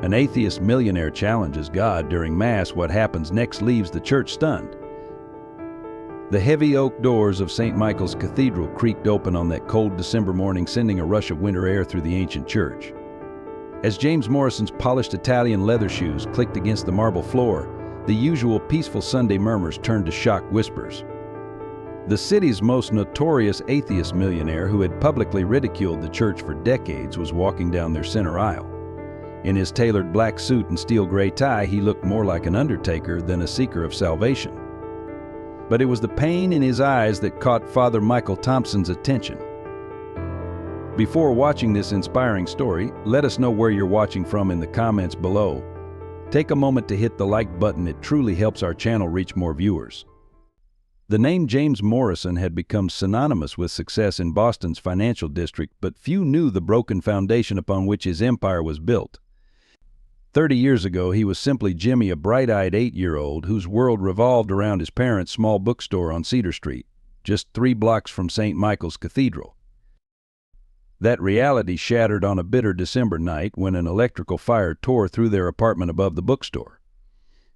An atheist millionaire challenges God during Mass. What happens next leaves the church stunned. The heavy oak doors of St. Michael's Cathedral creaked open on that cold December morning, sending a rush of winter air through the ancient church. As James Morrison's polished Italian leather shoes clicked against the marble floor, the usual peaceful Sunday murmurs turned to shocked whispers. The city's most notorious atheist millionaire, who had publicly ridiculed the church for decades, was walking down their center aisle. In his tailored black suit and steel gray tie, he looked more like an undertaker than a seeker of salvation. But it was the pain in his eyes that caught Father Michael Thompson's attention. Before watching this inspiring story, let us know where you're watching from in the comments below. Take a moment to hit the like button. It truly helps our channel reach more viewers. The name James Morrison had become synonymous with success in Boston's financial district, but few knew the broken foundation upon which his empire was built. 30 years ago, he was simply Jimmy, a bright-eyed 8-year-old whose world revolved around his parents' small bookstore on Cedar Street, just 3 blocks from St. Michael's Cathedral. That reality shattered on a bitter December night when an electrical fire tore through their apartment above the bookstore.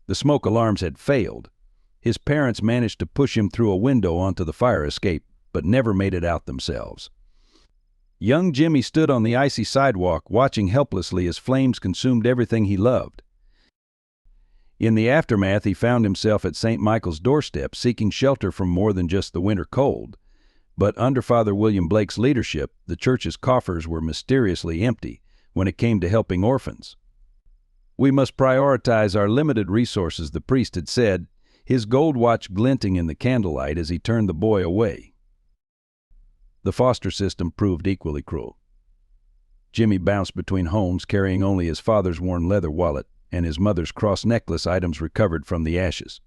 The smoke alarms had failed. His parents managed to push him through a window onto the fire escape, but never made it out themselves. Young Jimmy stood on the icy sidewalk, watching helplessly as flames consumed everything he loved. In the aftermath, he found himself at St. Michael's doorstep, seeking shelter from more than just the winter cold. But under Father William Blake's leadership, the church's coffers were mysteriously empty when it came to helping orphans. "We must prioritize our limited resources," the priest had said, his gold watch glinting in the candlelight as he turned the boy away. The foster system proved equally cruel. Jimmy bounced between homes, carrying only his father's worn leather wallet and his mother's cross necklace, items recovered from the ashes.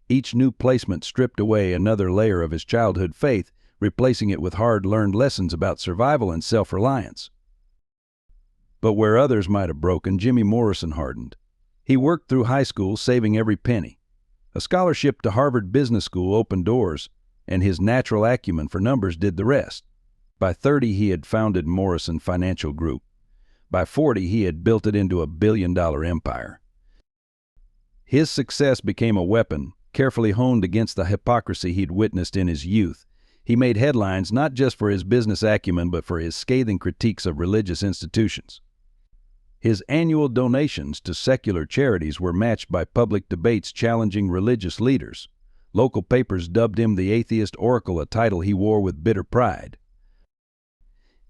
Each new placement stripped away another layer of his childhood faith, replacing it with hard-learned lessons about survival and self-reliance. But where others might have broken, Jimmy Morrison hardened. He worked through high school, saving every penny. A scholarship to Harvard Business School opened doors, and his natural acumen for numbers did the rest. By 30, he had founded Morrison Financial Group. By 40, he had built it into a billion-dollar empire. His success became a weapon, carefully honed against the hypocrisy he'd witnessed in his youth. He made headlines not just for his business acumen, but for his scathing critiques of religious institutions. His annual donations to secular charities were matched by public debates challenging religious leaders. Local papers dubbed him the Atheist Oracle, a title he wore with bitter pride.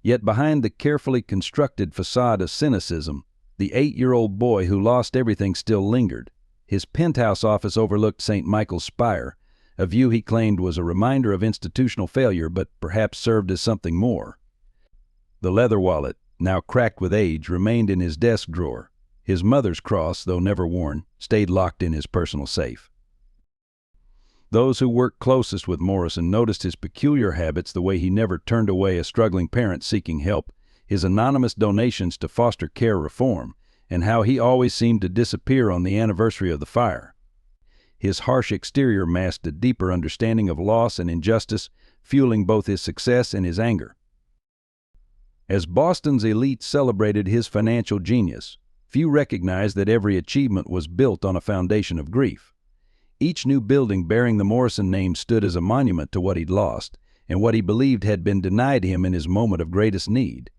Yet behind the carefully constructed facade of cynicism, the 8-year-old boy who lost everything still lingered. His penthouse office overlooked St. Michael's spire, a view he claimed was a reminder of institutional failure, but perhaps served as something more. The leather wallet, now cracked with age, remained in his desk drawer. His mother's cross, though never worn, stayed locked in his personal safe. Those who worked closest with Morrison noticed his peculiar habits, the way he never turned away a struggling parent seeking help, his anonymous donations to foster care reform, and how he always seemed to disappear on the anniversary of the fire. His harsh exterior masked a deeper understanding of loss and injustice, fueling both his success and his anger. As Boston's elite celebrated his financial genius, few recognized that every achievement was built on a foundation of grief. Each new building bearing the Morrison name stood as a monument to what he'd lost and what he believed had been denied him in his moment of greatest need.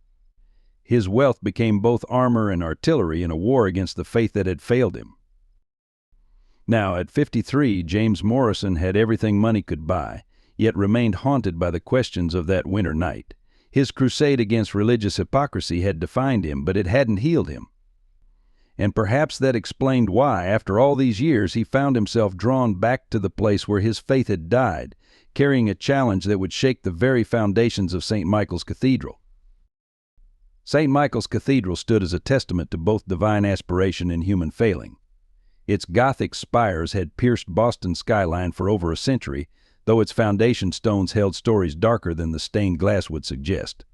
His wealth became both armor and artillery in a war against the faith that had failed him. Now, at 53, James Morrison had everything money could buy, yet remained haunted by the questions of that winter night. His crusade against religious hypocrisy had defined him, but it hadn't healed him. And perhaps that explained why, after all these years, he found himself drawn back to the place where his faith had died, carrying a challenge that would shake the very foundations of St. Michael's Cathedral. St. Michael's Cathedral stood as a testament to both divine aspiration and human failing. Its Gothic spires had pierced Boston's skyline for over a century, though its foundation stones held stories darker than the stained glass would suggest.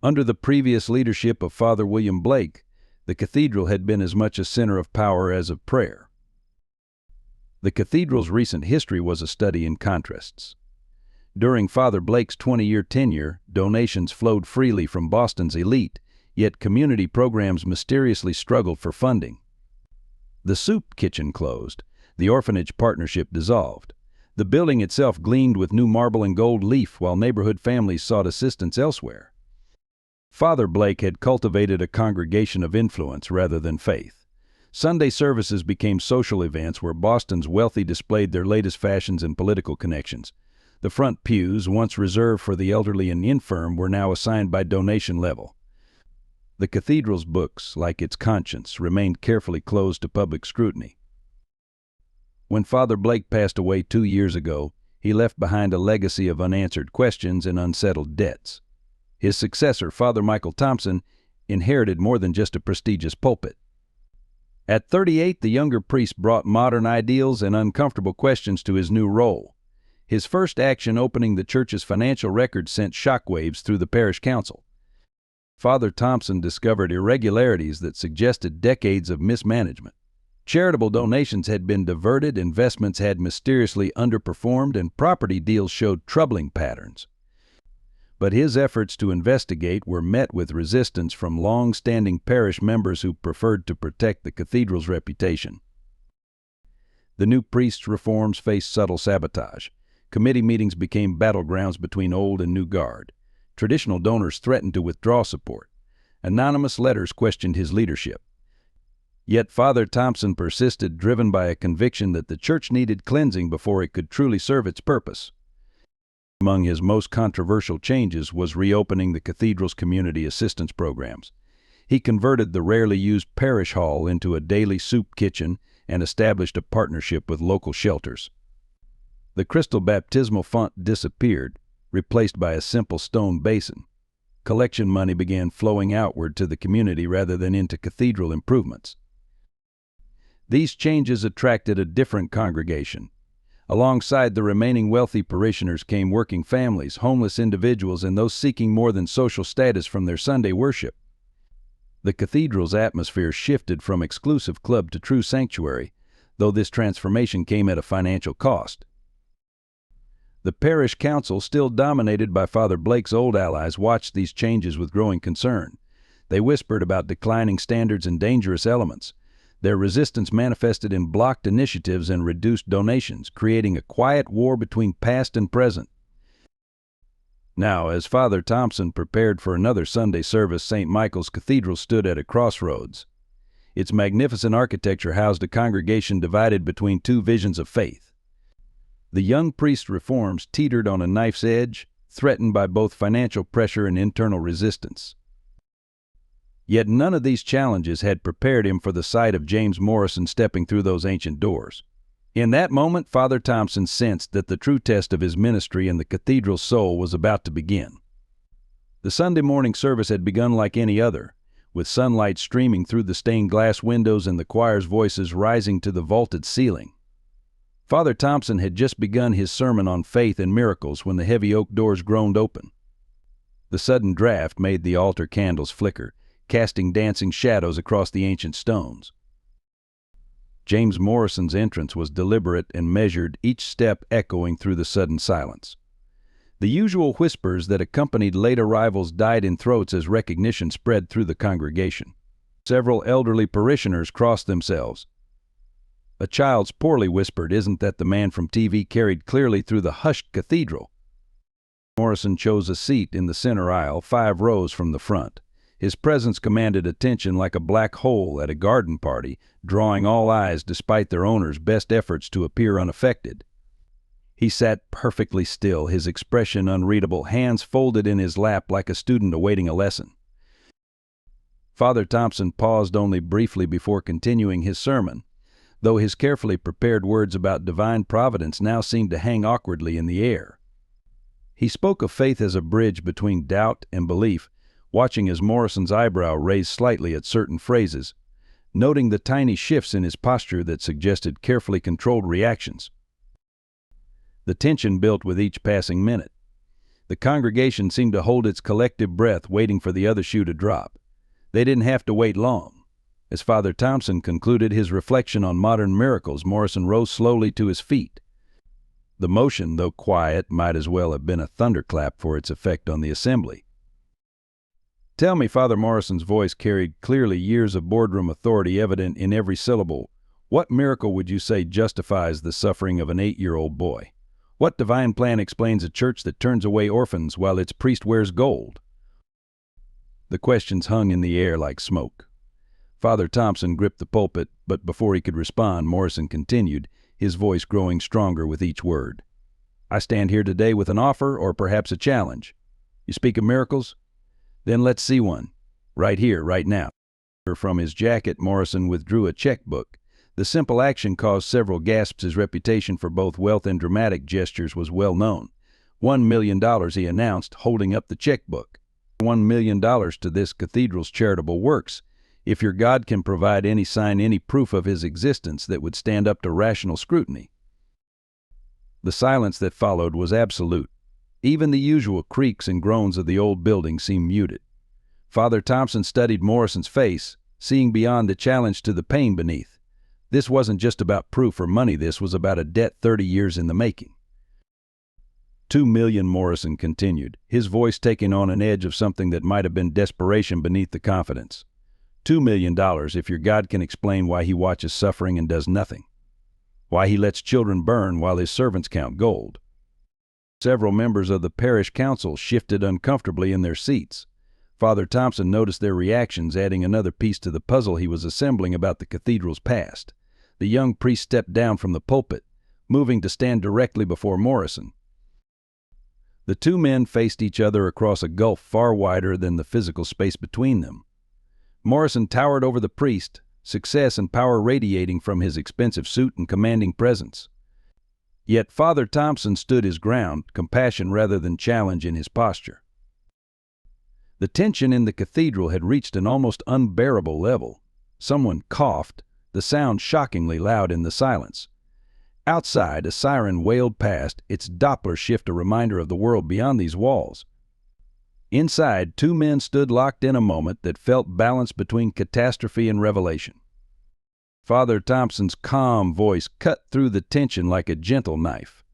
Under the previous leadership of Father William Blake, the cathedral had been as much a center of power as of prayer. The cathedral's recent history was a study in contrasts. During Father Blake's 20-year tenure, donations flowed freely from Boston's elite, yet community programs mysteriously struggled for funding. The soup kitchen closed. The orphanage partnership dissolved. The building itself gleamed with new marble and gold leaf while neighborhood families sought assistance elsewhere. Father Blake had cultivated a congregation of influence rather than faith. Sunday services became social events where Boston's wealthy displayed their latest fashions and political connections. The front pews, once reserved for the elderly and infirm, were now assigned by donation level. The cathedral's books, like its conscience, remained carefully closed to public scrutiny. When Father Blake passed away 2 years ago, he left behind a legacy of unanswered questions and unsettled debts. His successor, Father Michael Thompson, inherited more than just a prestigious pulpit. At 38, the younger priest brought modern ideals and uncomfortable questions to his new role. His first action opening the church's financial records sent shockwaves through the parish council. Father Thompson discovered irregularities that suggested decades of mismanagement. Charitable donations had been diverted, investments had mysteriously underperformed, and property deals showed troubling patterns. But his efforts to investigate were met with resistance from long-standing parish members who preferred to protect the cathedral's reputation. The new priest's reforms faced subtle sabotage. Committee meetings became battlegrounds between old and new guard. Traditional donors threatened to withdraw support. Anonymous letters questioned his leadership. Yet Father Thompson persisted, driven by a conviction that the church needed cleansing before it could truly serve its purpose. Among his most controversial changes was reopening the cathedral's community assistance programs. He converted the rarely used parish hall into a daily soup kitchen and established a partnership with local shelters. The crystal baptismal font disappeared, replaced by a simple stone basin. Collection money began flowing outward to the community rather than into cathedral improvements. These changes attracted a different congregation. Alongside the remaining wealthy parishioners came working families, homeless individuals, and those seeking more than social status from their Sunday worship. The cathedral's atmosphere shifted from exclusive club to true sanctuary, though this transformation came at a financial cost. The parish council, still dominated by Father Blake's old allies, watched these changes with growing concern. They whispered about declining standards and dangerous elements. Their resistance manifested in blocked initiatives and reduced donations, creating a quiet war between past and present. Now, as Father Thompson prepared for another Sunday service, St. Michael's Cathedral stood at a crossroads. Its magnificent architecture housed a congregation divided between two visions of faith. The young priest's reforms teetered on a knife's edge, threatened by both financial pressure and internal resistance. Yet none of these challenges had prepared him for the sight of James Morrison stepping through those ancient doors. In that moment, Father Thompson sensed that the true test of his ministry and the cathedral's soul was about to begin. The Sunday morning service had begun like any other, with sunlight streaming through the stained glass windows and the choir's voices rising to the vaulted ceiling. Father Thompson had just begun his sermon on faith and miracles when the heavy oak doors groaned open. The sudden draft made the altar candles flicker, casting dancing shadows across the ancient stones. James Morrison's entrance was deliberate and measured, each step echoing through the sudden silence. The usual whispers that accompanied late arrivals died in throats as recognition spread through the congregation. Several elderly parishioners crossed themselves. A child's poorly whispered, "Isn't that the man from TV?" carried clearly through the hushed cathedral. Morrison chose a seat in the center aisle, 5 rows from the front. His presence commanded attention like a black hole at a garden party, drawing all eyes despite their owner's best efforts to appear unaffected. He sat perfectly still, his expression unreadable, hands folded in his lap like a student awaiting a lesson. Father Thompson paused only briefly before continuing his sermon, though his carefully prepared words about divine providence now seemed to hang awkwardly in the air. He spoke of faith as a bridge between doubt and belief, watching as Morrison's eyebrow raised slightly at certain phrases, noting the tiny shifts in his posture that suggested carefully controlled reactions. The tension built with each passing minute. The congregation seemed to hold its collective breath, waiting for the other shoe to drop. They didn't have to wait long. As Father Thompson concluded his reflection on modern miracles, Morrison rose slowly to his feet. The motion, though quiet, might as well have been a thunderclap for its effect on the assembly. Tell me, Father Morrison's voice carried clearly years of boardroom authority evident in every syllable. What miracle would you say justifies the suffering of an 8-year-old boy? What divine plan explains a church that turns away orphans while its priest wears gold? The questions hung in the air like smoke. Father Thompson gripped the pulpit, but before he could respond, Morrison continued, his voice growing stronger with each word. I stand here today with an offer or perhaps a challenge. You speak of miracles? Then let's see one. Right here, right now. From his jacket, Morrison withdrew a checkbook. The simple action caused several gasps. His reputation for both wealth and dramatic gestures was well known. $1 million, he announced, holding up the checkbook. $1 million to this cathedral's charitable works. If your God can provide any sign, any proof of his existence that would stand up to rational scrutiny. The silence that followed was absolute. Even the usual creaks and groans of the old building seemed muted. Father Thompson studied Morrison's face, seeing beyond the challenge to the pain beneath. This wasn't just about proof or money, this was about a debt 30 years in the making. $2 million, Morrison continued, his voice taking on an edge of something that might have been desperation beneath the confidence. $2 million if your God can explain why he watches suffering and does nothing. Why he lets children burn while his servants count gold. Several members of the parish council shifted uncomfortably in their seats. Father Thompson noticed their reactions, adding another piece to the puzzle he was assembling about the cathedral's past. The young priest stepped down from the pulpit, moving to stand directly before Morrison. The two men faced each other across a gulf far wider than the physical space between them. Morrison towered over the priest, success and power radiating from his expensive suit and commanding presence. Yet Father Thompson stood his ground, compassion rather than challenge in his posture. The tension in the cathedral had reached an almost unbearable level. Someone coughed, the sound shockingly loud in the silence. Outside, a siren wailed past, its Doppler shift a reminder of the world beyond these walls. Inside, two men stood locked in a moment that felt balanced between catastrophe and revelation. Father Thompson's calm voice cut through the tension like a gentle knife.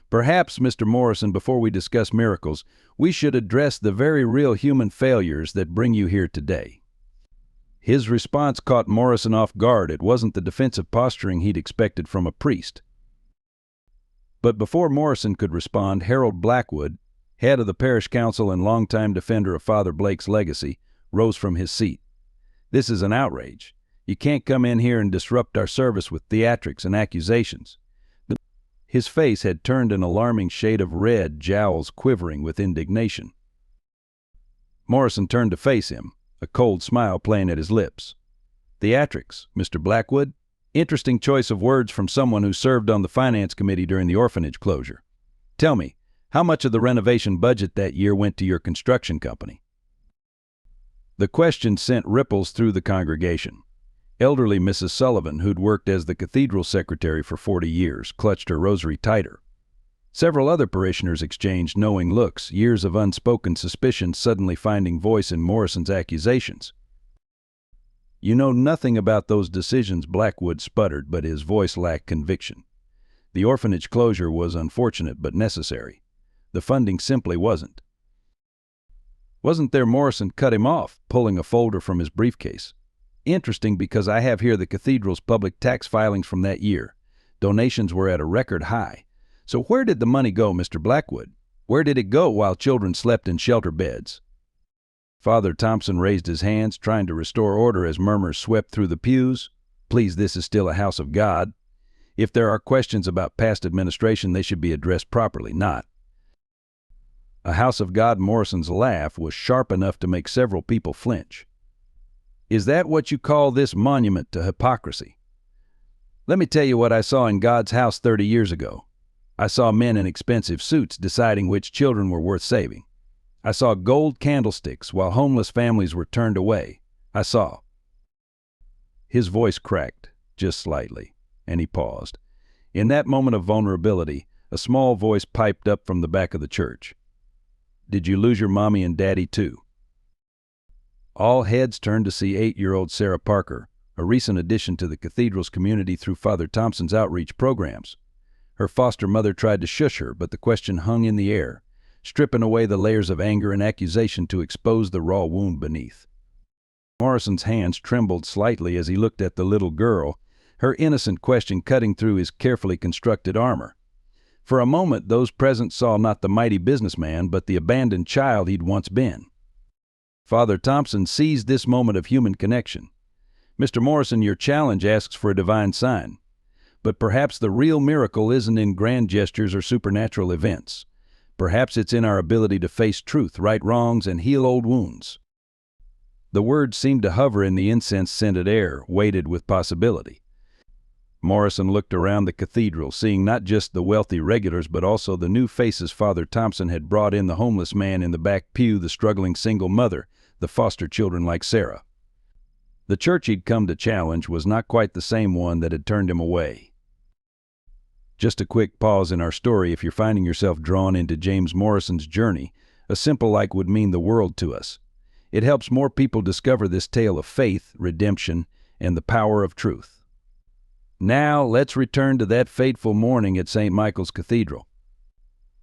Perhaps, Mr. Morrison, before we discuss miracles, we should address the very real human failures that bring you here today. His response caught Morrison off guard. It wasn't the defensive posturing he'd expected from a priest. But before Morrison could respond, Harold Blackwood, head of the parish council and longtime defender of Father Blake's legacy, rose from his seat. This is an outrage. You can't come in here and disrupt our service with theatrics and accusations. His face had turned an alarming shade of red, jowls quivering with indignation. Morrison turned to face him, a cold smile playing at his lips. Theatrics, Mr. Blackwood? Interesting choice of words from someone who served on the finance committee during the orphanage closure. Tell me, how much of the renovation budget that year went to your construction company? The question sent ripples through the congregation. Elderly Mrs. Sullivan, who'd worked as the cathedral secretary for 40 years, clutched her rosary tighter. Several other parishioners exchanged knowing looks, years of unspoken suspicion suddenly finding voice in Morrison's accusations. You know nothing about those decisions, Blackwood sputtered, but his voice lacked conviction. The orphanage closure was unfortunate but necessary. The funding simply wasn't. Wasn't there? Morrison cut him off, pulling a folder from his briefcase. Interesting, because I have here the cathedral's public tax filings from that year. Donations were at a record high. So where did the money go, Mr. Blackwood? Where did it go while children slept in shelter beds? Father Thompson raised his hands, trying to restore order as murmurs swept through the pews. Please, this is still a house of God. If there are questions about past administration, they should be addressed properly, not. A house of God. Morrison's laugh was sharp enough to make several people flinch. Is that what you call this monument to hypocrisy? Let me tell you what I saw in God's house 30 years ago. I saw men in expensive suits deciding which children were worth saving. I saw gold candlesticks while homeless families were turned away. I saw. His voice cracked, just slightly, and he paused. In that moment of vulnerability, a small voice piped up from the back of the church. Did you lose your mommy and daddy too? All heads turned to see 8-year-old Sarah Parker, a recent addition to the cathedral's community through Father Thompson's outreach programs. Her foster mother tried to shush her, but the question hung in the air. stripping away the layers of anger and accusation to expose the raw wound beneath. Morrison's hands trembled slightly as he looked at the little girl, her innocent question cutting through his carefully constructed armor. For a moment, those present saw not the mighty businessman, but the abandoned child he'd once been. Father Thompson seized this moment of human connection. "Mr. Morrison, your challenge asks for a divine sign. But perhaps the real miracle isn't in grand gestures or supernatural events. Perhaps it's in our ability to face truth, right wrongs, and heal old wounds." The words seemed to hover in the incense-scented air, weighted with possibility. Morrison looked around the cathedral, seeing not just the wealthy regulars but also the new faces Father Thompson had brought in, the homeless man in the back pew, the struggling single mother, the foster children like Sarah. The church he'd come to challenge was not quite the same one that had turned him away. Just a quick pause in our story. If you're finding yourself drawn into James Morrison's journey, a simple like would mean the world to us. It helps more people discover this tale of faith, redemption, and the power of truth. Now, let's return to that fateful morning at St. Michael's Cathedral.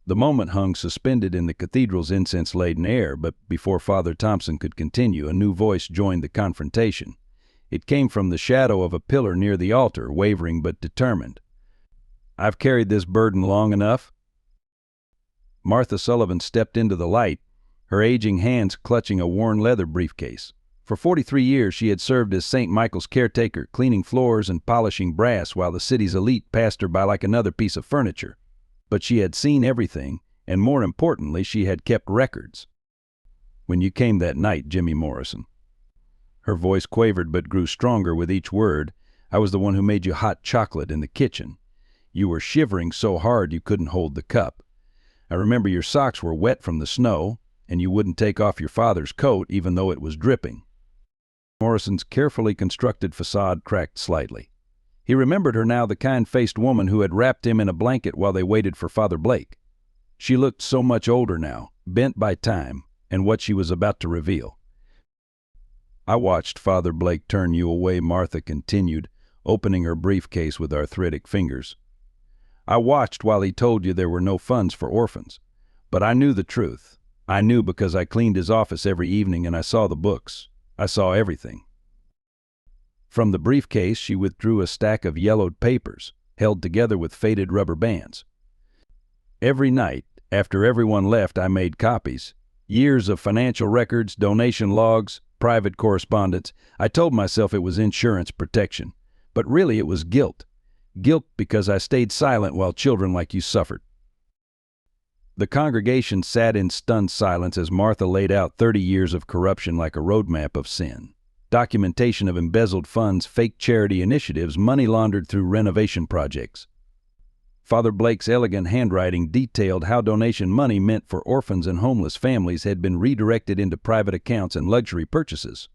The moment hung suspended in the cathedral's incense-laden air, but before Father Thompson could continue, a new voice joined the confrontation. It came from the shadow of a pillar near the altar, wavering but determined. "I've carried this burden long enough." Martha Sullivan stepped into the light, her aging hands clutching a worn leather briefcase. For 43 years she had served as St. Michael's caretaker, cleaning floors and polishing brass while the city's elite passed her by like another piece of furniture. But she had seen everything, and more importantly, she had kept records. "When you came that night, Jimmy Morrison." Her voice quavered but grew stronger with each word. "I was the one who made you hot chocolate in the kitchen. You were shivering so hard you couldn't hold the cup. I remember your socks were wet from the snow, and you wouldn't take off your father's coat even though it was dripping." Morrison's carefully constructed facade cracked slightly. He remembered her now, the kind-faced woman who had wrapped him in a blanket while they waited for Father Blake. She looked so much older now, bent by time and what she was about to reveal. "I watched Father Blake turn you away," Martha continued, opening her briefcase with arthritic fingers. "I watched while he told you there were no funds for orphans. But I knew the truth. I knew because I cleaned his office every evening and I saw the books. I saw everything." From the briefcase she withdrew a stack of yellowed papers, held together with faded rubber bands. "Every night, after everyone left, I made copies. Years of financial records, donation logs, private correspondence. I told myself it was insurance protection. But really it was guilt. Guilt because I stayed silent while children like you suffered." The congregation sat in stunned silence as Martha laid out 30 years of corruption like a roadmap of sin. Documentation of embezzled funds, fake charity initiatives, money laundered through renovation projects. Father Blake's elegant handwriting detailed how donation money meant for orphans and homeless families had been redirected into private accounts and luxury purchases.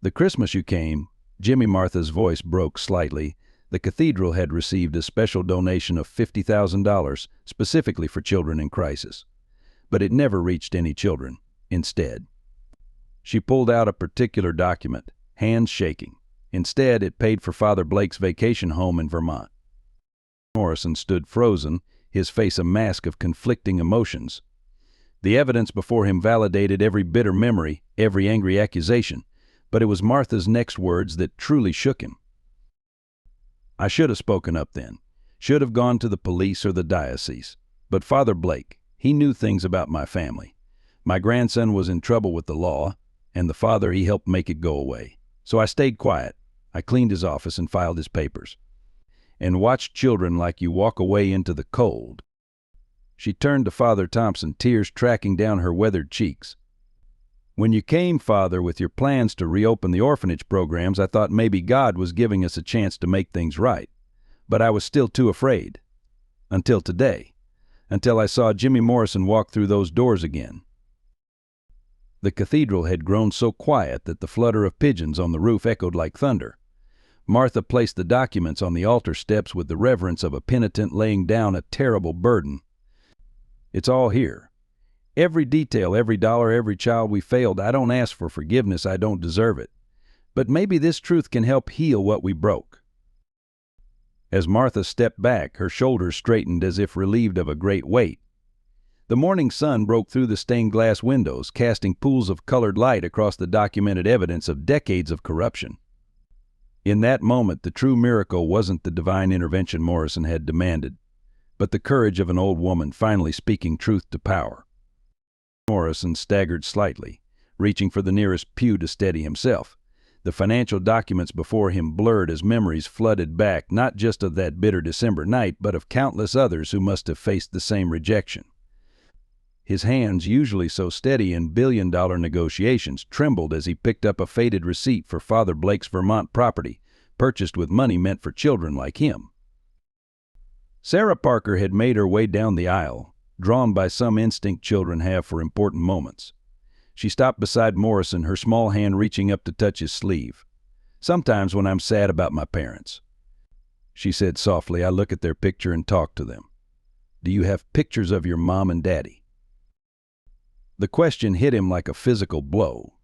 "The Christmas you came," Jimmy Martha's voice broke slightly, "the cathedral had received a special donation of $50,000 specifically for children in crisis. But it never reached any children. Instead." She pulled out a particular document, hands shaking. Instead, it paid for Father Blake's vacation home in Vermont. Morrison stood frozen, his face a mask of conflicting emotions. The evidence before him validated every bitter memory, every angry accusation, but it was Martha's next words that truly shook him. "I should have spoken up then, should have gone to the police or the diocese. But Father Blake, he knew things about my family. My grandson was in trouble with the law, and the father, he helped make it go away. So I stayed quiet. I cleaned his office and filed his papers. And watched children like you walk away into the cold." She turned to Father Thompson, tears tracking down her weathered cheeks. "When you came, Father, with your plans to reopen the orphanage programs, I thought maybe God was giving us a chance to make things right. But I was still too afraid. Until today. Until I saw Jimmy Morrison walk through those doors again." The cathedral had grown so quiet that the flutter of pigeons on the roof echoed like thunder. Martha placed the documents on the altar steps with the reverence of a penitent laying down a terrible burden. "It's all here. Every detail, every dollar, every child we failed. I don't ask for forgiveness. I don't deserve it. But maybe this truth can help heal what we broke." As Martha stepped back, her shoulders straightened as if relieved of a great weight. The morning sun broke through the stained glass windows, casting pools of colored light across the documented evidence of decades of corruption. In that moment, the true miracle wasn't the divine intervention Morrison had demanded, but the courage of an old woman finally speaking truth to power. Morrison staggered slightly, reaching for the nearest pew to steady himself. The financial documents before him blurred as memories flooded back, not just of that bitter December night, but of countless others who must have faced the same rejection. His hands, usually so steady in billion-dollar negotiations, trembled as he picked up a faded receipt for Father Blake's Vermont property, purchased with money meant for children like him. Sarah Parker had made her way down the aisle, drawn by some instinct children have for important moments. She stopped beside Morrison, her small hand reaching up to touch his sleeve. "Sometimes when I'm sad about my parents," she said softly, "I look at their picture and talk to them. Do you have pictures of your mom and daddy?" The question hit him like a physical blow.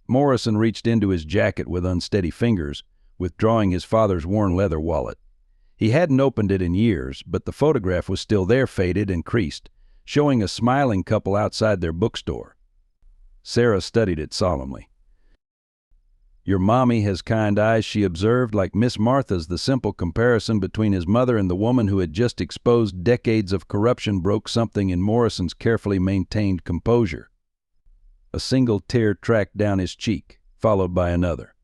Morrison reached into his jacket with unsteady fingers, withdrawing his father's worn leather wallet. He hadn't opened it in years, but the photograph was still there, faded and creased, showing a smiling couple outside their bookstore. Sarah studied it solemnly. "Your mommy has kind eyes," she observed, "like Miss Martha's." The simple comparison between his mother and the woman who had just exposed decades of corruption broke something in Morrison's carefully maintained composure. A single tear tracked down his cheek, followed by another.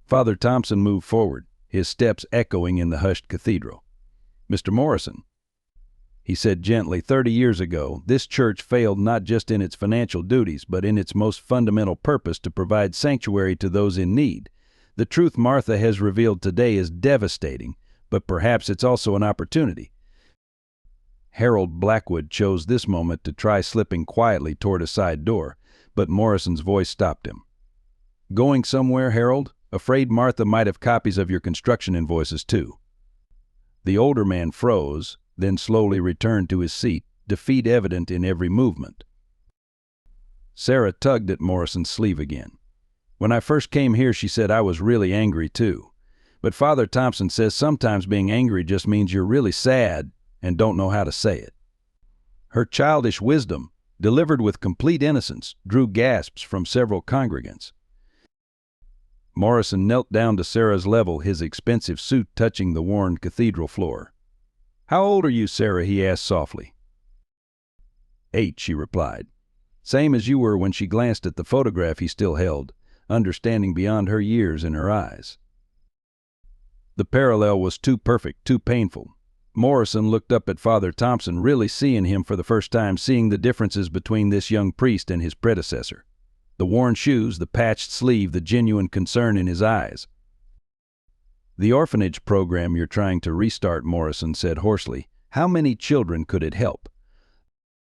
Father Thompson moved forward, his steps echoing in the hushed cathedral. "Mr. Morrison," he said gently, 30 years ago, this church failed not just in its financial duties, but in its most fundamental purpose to provide sanctuary to those in need. The truth Martha has revealed today is devastating, but perhaps it's also an opportunity." Harold Blackwood chose this moment to try slipping quietly toward a side door, but Morrison's voice stopped him. "Going somewhere, Harold? Afraid Martha might have copies of your construction invoices, too." The older man froze, then slowly returned to his seat, defeat evident in every movement. Sarah tugged at Morrison's sleeve again. "When I first came here," she said, "I was really angry too. But Father Thompson says sometimes being angry just means you're really sad and don't know how to say it." Her childish wisdom, delivered with complete innocence, drew gasps from several congregants. Morrison knelt down to Sarah's level, his expensive suit touching the worn cathedral floor. "How old are you, Sarah?" he asked softly. 8, she replied. Same as you were when she glanced at the photograph he still held, understanding beyond her years in her eyes. The parallel was too perfect, too painful. Morrison looked up at Father Thompson, really seeing him for the first time, seeing the differences between this young priest and his predecessor. The worn shoes, the patched sleeve, the genuine concern in his eyes. "The orphanage program you're trying to restart," Morrison said hoarsely. "How many children could it help?"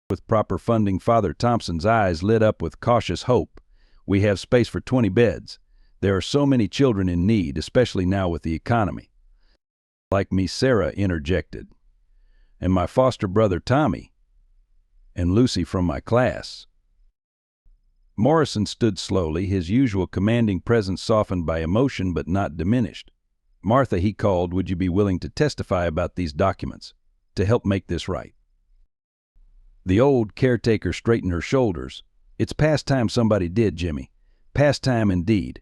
With proper funding, Father Thompson's eyes lit up with cautious hope. "We have space for 20 beds. There are so many children in need, especially now with the economy." "Like me," Sarah interjected. "And my foster brother Tommy. And Lucy from my class." Morrison stood slowly, his usual commanding presence softened by emotion but not diminished. "Martha," he called, "would you be willing to testify about these documents, to help make this right?" The old caretaker straightened her shoulders. "It's past time somebody did, Jimmy. Past time indeed."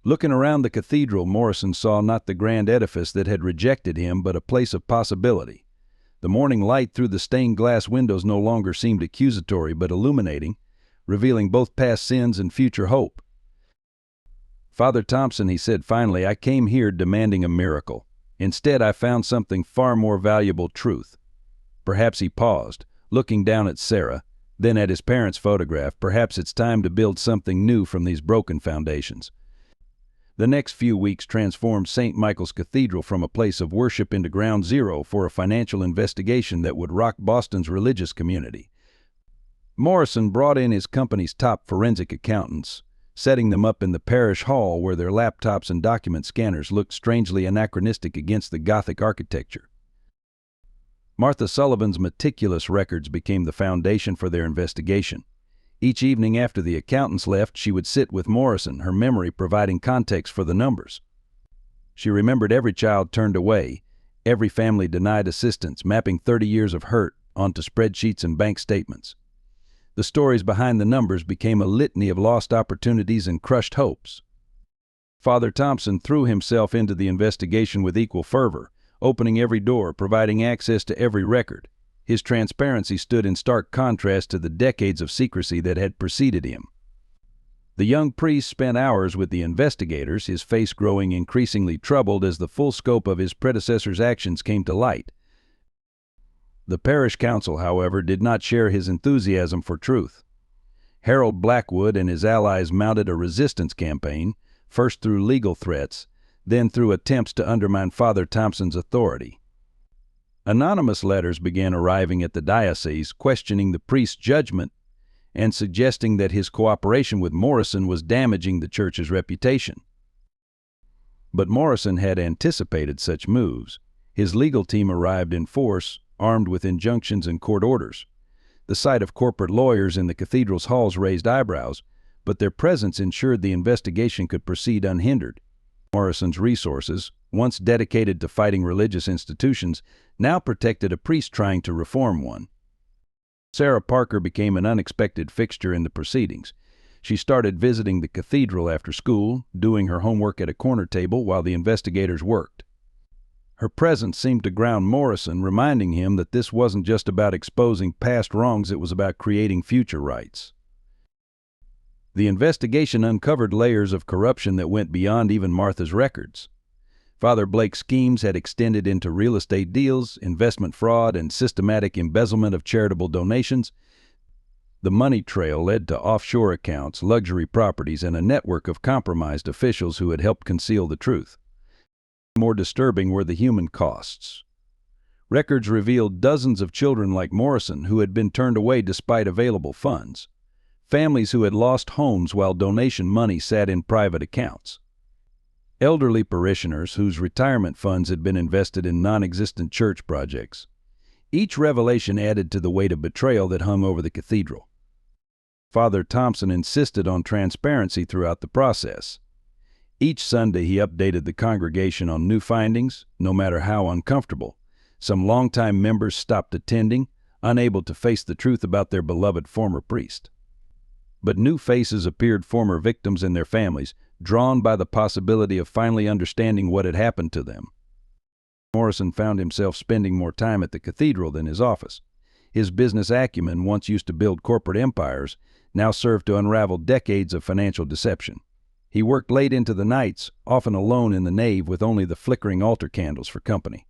Looking around the cathedral, Morrison saw not the grand edifice that had rejected him, but a place of possibility. The morning light through the stained glass windows no longer seemed accusatory, but illuminating, revealing both past sins and future hope. "Father Thompson," he said finally, "I came here demanding a miracle. Instead, I found something far more valuable, truth." Perhaps he paused, looking down at Sarah, then at his parents' photograph. Perhaps it's time to build something new from these broken foundations. The next few weeks transformed St. Michael's Cathedral from a place of worship into ground zero for a financial investigation that would rock Boston's religious community. Morrison brought in his company's top forensic accountants, setting them up in the parish hall where their laptops and document scanners looked strangely anachronistic against the Gothic architecture. Martha Sullivan's meticulous records became the foundation for their investigation. Each evening after the accountants left, she would sit with Morrison, her memory providing context for the numbers. She remembered every child turned away, every family denied assistance, mapping 30 years of hurt, onto spreadsheets and bank statements. The stories behind the numbers became a litany of lost opportunities and crushed hopes. Father Thompson threw himself into the investigation with equal fervor, opening every door, providing access to every record. His transparency stood in stark contrast to the decades of secrecy that had preceded him. The young priest spent hours with the investigators, his face growing increasingly troubled as the full scope of his predecessor's actions came to light. The parish council, however, did not share his enthusiasm for truth. Harold Blackwood and his allies mounted a resistance campaign, first through legal threats, then through attempts to undermine Father Thompson's authority. Anonymous letters began arriving at the diocese, questioning the priest's judgment and suggesting that his cooperation with Morrison was damaging the church's reputation. But Morrison had anticipated such moves. His legal team arrived in force, armed with injunctions and court orders. The sight of corporate lawyers in the cathedral's halls raised eyebrows, but their presence ensured the investigation could proceed unhindered. Morrison's resources, once dedicated to fighting religious institutions, now protected a priest trying to reform one. Sarah Parker became an unexpected fixture in the proceedings. She started visiting the cathedral after school, doing her homework at a corner table while the investigators worked. Her presence seemed to ground Morrison, reminding him that this wasn't just about exposing past wrongs, it was about creating future rights. The investigation uncovered layers of corruption that went beyond even Martha's records. Father Blake's schemes had extended into real estate deals, investment fraud, and systematic embezzlement of charitable donations. The money trail led to offshore accounts, luxury properties, and a network of compromised officials who had helped conceal the truth. More disturbing were the human costs. Records revealed dozens of children like Morrison who had been turned away despite available funds. Families who had lost homes while donation money sat in private accounts. Elderly parishioners whose retirement funds had been invested in non-existent church projects. Each revelation added to the weight of betrayal that hung over the cathedral. Father Thompson insisted on transparency throughout the process. Each Sunday he updated the congregation on new findings, no matter how uncomfortable. Some longtime members stopped attending, unable to face the truth about their beloved former priest. But new faces appeared, former victims and their families, drawn by the possibility of finally understanding what had happened to them. Morrison found himself spending more time at the cathedral than his office. His business acumen, once used to build corporate empires, now served to unravel decades of financial deception. He worked late into the nights, often alone in the nave with only the flickering altar candles for company.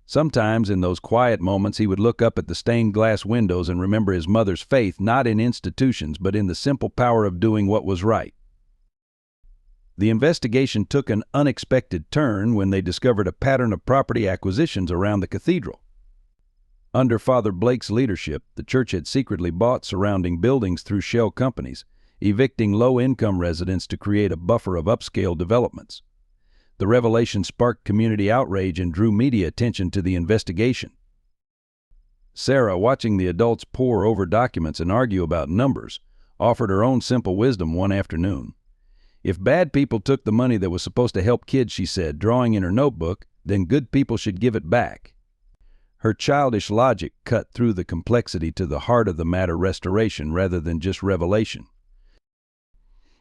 Sometimes in those quiet moments he would look up at the stained glass windows and remember his mother's faith not in institutions but in the simple power of doing what was right. The investigation took an unexpected turn when they discovered a pattern of property acquisitions around the cathedral. Under Father Blake's leadership, the church had secretly bought surrounding buildings through shell companies, evicting low-income residents to create a buffer of upscale developments. The revelation sparked community outrage and drew media attention to the investigation. Sarah, watching the adults pore over documents and argue about numbers, offered her own simple wisdom one afternoon. If bad people took the money that was supposed to help kids, she said, drawing in her notebook, then good people should give it back. Her childish logic cut through the complexity to the heart of the matter: restoration rather than just revelation.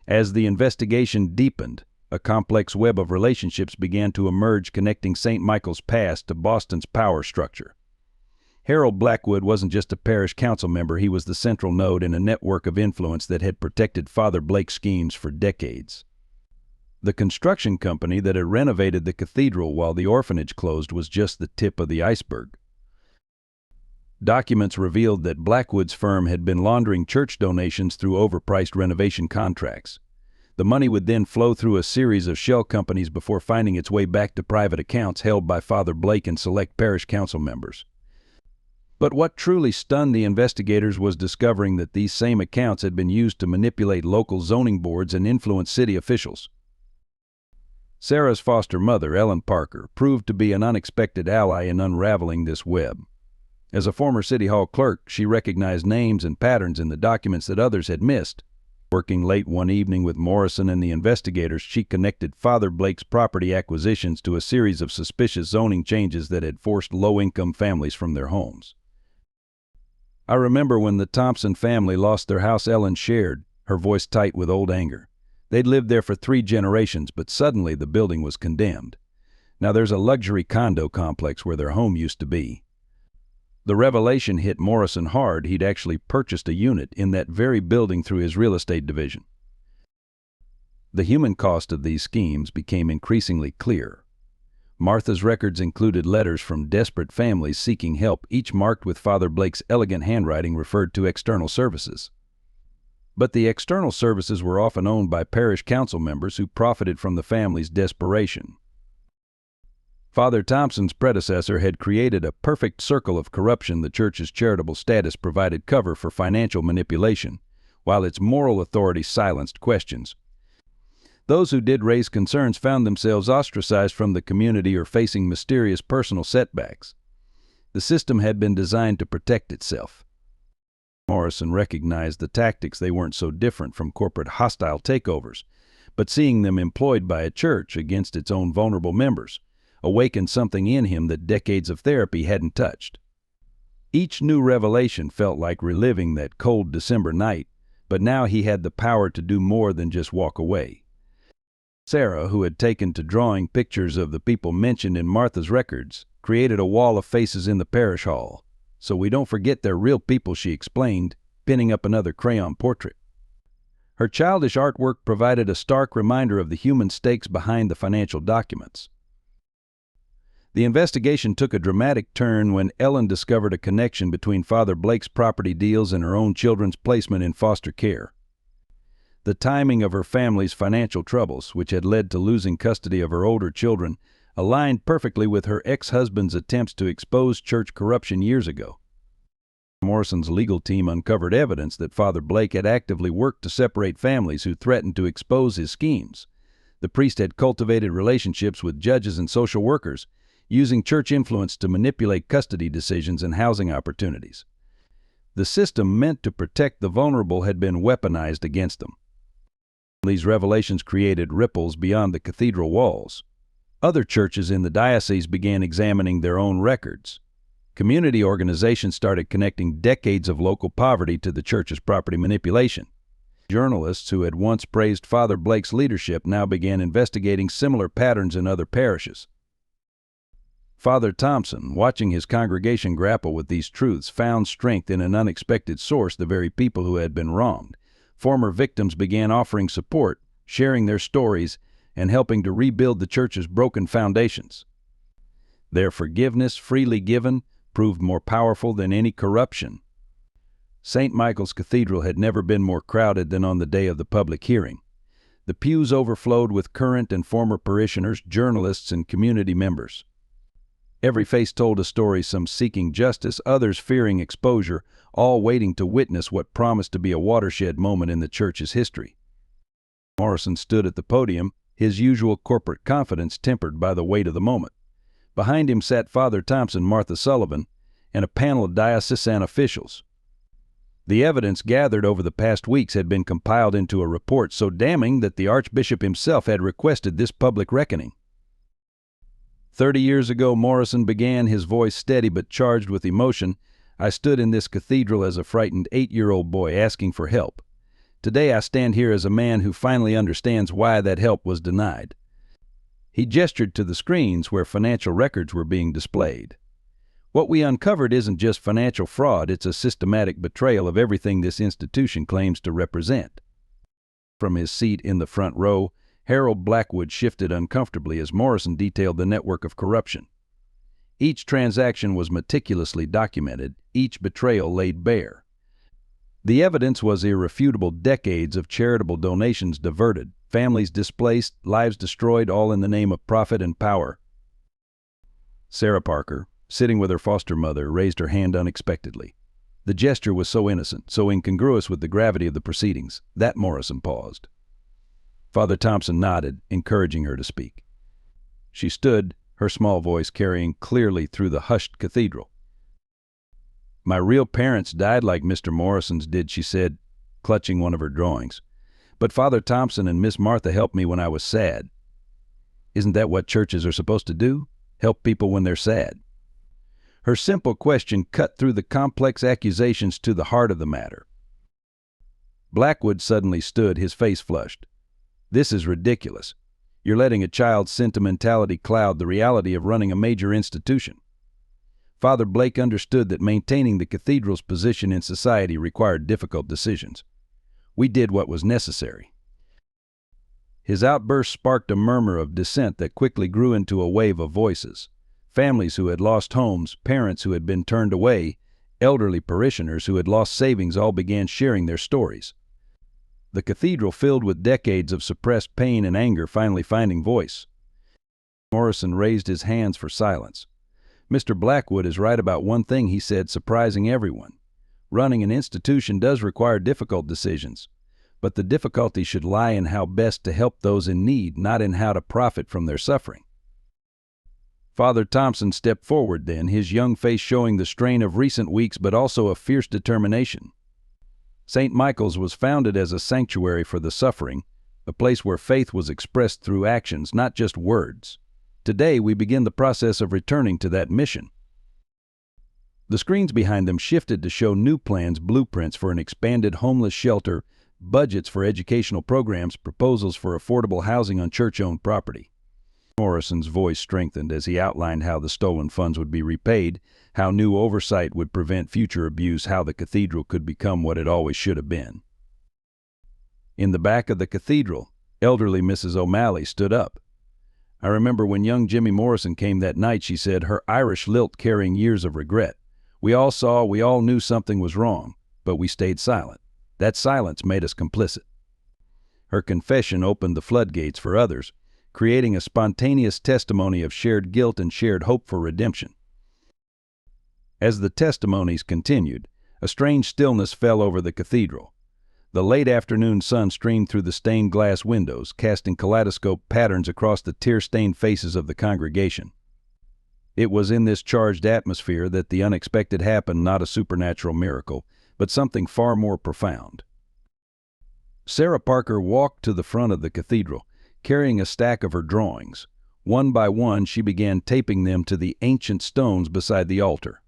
As the investigation deepened, a complex web of relationships began to emerge, connecting St. Michael's past to Boston's power structure. Harold Blackwood wasn't just a parish council member, he was the central node in a network of influence that had protected Father Blake's schemes for decades. The construction company that had renovated the cathedral while the orphanage closed was just the tip of the iceberg. Documents revealed that Blackwood's firm had been laundering church donations through overpriced renovation contracts. The money would then flow through a series of shell companies before finding its way back to private accounts held by Father Blake and select parish council members. But what truly stunned the investigators was discovering that these same accounts had been used to manipulate local zoning boards and influence city officials. Sarah's foster mother, Ellen Parker, proved to be an unexpected ally in unraveling this web. As a former City Hall clerk, she recognized names and patterns in the documents that others had missed. Working late one evening with Morrison and the investigators, she connected Father Blake's property acquisitions to a series of suspicious zoning changes that had forced low-income families from their homes. I remember when the Thompson family lost their house Ellen shared, her voice tight with old anger. They'd lived there for 3 generations, but suddenly the building was condemned. Now there's a luxury condo complex where their home used to be. The revelation hit Morrison hard. He'd actually purchased a unit in that very building through his real estate division. The human cost of these schemes became increasingly clear. Martha's records included letters from desperate families seeking help, each marked with Father Blake's elegant handwriting referred to external services. But the external services were often owned by parish council members who profited from the family's desperation. Father Thompson's predecessor had created a perfect circle of corruption. The church's charitable status provided cover for financial manipulation, while its moral authority silenced questions. Those who did raise concerns found themselves ostracized from the community or facing mysterious personal setbacks. The system had been designed to protect itself. Morrison recognized the tactics. They weren't so different from corporate hostile takeovers, but seeing them employed by a church against its own vulnerable members awakened something in him that decades of therapy hadn't touched. Each new revelation felt like reliving that cold December night, but now he had the power to do more than just walk away. Sarah, who had taken to drawing pictures of the people mentioned in Martha's records, created a wall of faces in the parish hall. "So we don't forget they're real people," she explained, pinning up another crayon portrait. Her childish artwork provided a stark reminder of the human stakes behind the financial documents. The investigation took a dramatic turn when Ellen discovered a connection between Father Blake's property deals and her own children's placement in foster care. The timing of her family's financial troubles, which had led to losing custody of her older children, aligned perfectly with her ex-husband's attempts to expose church corruption years ago. Morrison's legal team uncovered evidence that Father Blake had actively worked to separate families who threatened to expose his schemes. The priest had cultivated relationships with judges and social workers, using church influence to manipulate custody decisions and housing opportunities. The system meant to protect the vulnerable had been weaponized against them. These revelations created ripples beyond the cathedral walls. Other churches in the diocese began examining their own records. Community organizations started connecting decades of local poverty to the church's property manipulation. Journalists who had once praised Father Blake's leadership now began investigating similar patterns in other parishes. Father Thompson, watching his congregation grapple with these truths, found strength in an unexpected source: the very people who had been wronged. Former victims began offering support, sharing their stories, and helping to rebuild the church's broken foundations. Their forgiveness, freely given, proved more powerful than any corruption. St. Michael's Cathedral had never been more crowded than on the day of the public hearing. The pews overflowed with current and former parishioners, journalists, and community members. Every face told a story, some seeking justice, others fearing exposure, all waiting to witness what promised to be a watershed moment in the church's history. Morrison stood at the podium, his usual corporate confidence tempered by the weight of the moment. Behind him sat Father Thompson, Martha Sullivan, and a panel of diocesan officials. The evidence gathered over the past weeks had been compiled into a report so damning that the Archbishop himself had requested this public reckoning. 30 years ago, Morrison began, his voice steady but charged with emotion, "I stood in this cathedral as a frightened 8-year-old boy asking for help. Today I stand here as a man who finally understands why that help was denied." He gestured to the screens where financial records were being displayed. "What we uncovered isn't just financial fraud, it's a systematic betrayal of everything this institution claims to represent." From his seat in the front row, Harold Blackwood shifted uncomfortably as Morrison detailed the network of corruption. Each transaction was meticulously documented, each betrayal laid bare. The evidence was irrefutable: decades of charitable donations diverted, families displaced, lives destroyed, all in the name of profit and power. Sarah Parker, sitting with her foster mother, raised her hand unexpectedly. The gesture was so innocent, so incongruous with the gravity of the proceedings, that Morrison paused. Father Thompson nodded, encouraging her to speak. She stood, her small voice carrying clearly through the hushed cathedral. "My real parents died like Mr. Morrison's did," she said, clutching one of her drawings. "But Father Thompson and Miss Martha helped me when I was sad." "Isn't that what churches are supposed to do? Help people when they're sad?" Her simple question cut through the complex accusations to the heart of the matter. Blackwood suddenly stood, his face flushed. "This is ridiculous. You're letting a child's sentimentality cloud the reality of running a major institution." Father Blake understood that maintaining the cathedral's position in society required difficult decisions. "We did what was necessary." His outburst sparked a murmur of dissent that quickly grew into a wave of voices. Families who had lost homes, parents who had been turned away, elderly parishioners who had lost savings all began sharing their stories. The cathedral, filled with decades of suppressed pain and anger, finally finding voice. Morrison raised his hands for silence. "Mr. Blackwood is right about one thing," he said, surprising everyone. "Running an institution does require difficult decisions, but the difficulty should lie in how best to help those in need, not in how to profit from their suffering." Father Thompson stepped forward then, his young face showing the strain of recent weeks but also a fierce determination. St. Michael's was founded as a sanctuary for the suffering, a place where faith was expressed through actions, not just words. Today we begin the process of returning to that mission. The screens behind them shifted to show new plans, blueprints for an expanded homeless shelter, budgets for educational programs, proposals for affordable housing on church-owned property. Morrison's voice strengthened as he outlined how the stolen funds would be repaid, how new oversight would prevent future abuse, how the cathedral could become what it always should have been. In the back of the cathedral, elderly Mrs. O'Malley stood up. "I remember when young Jimmy Morrison came that night," she said, her Irish lilt carrying years of regret. We all knew something was wrong, but we stayed silent. That silence made us complicit." Her confession opened the floodgates for others, creating a spontaneous testimony of shared guilt and shared hope for redemption. As the testimonies continued, a strange stillness fell over the cathedral. The late afternoon sun streamed through the stained glass windows, casting kaleidoscope patterns across the tear-stained faces of the congregation. It was in this charged atmosphere that the unexpected happened, not a supernatural miracle, but something far more profound. Sarah Parker walked to the front of the cathedral, carrying a stack of her drawings. One by one, she began taping them to the ancient stones beside the altar.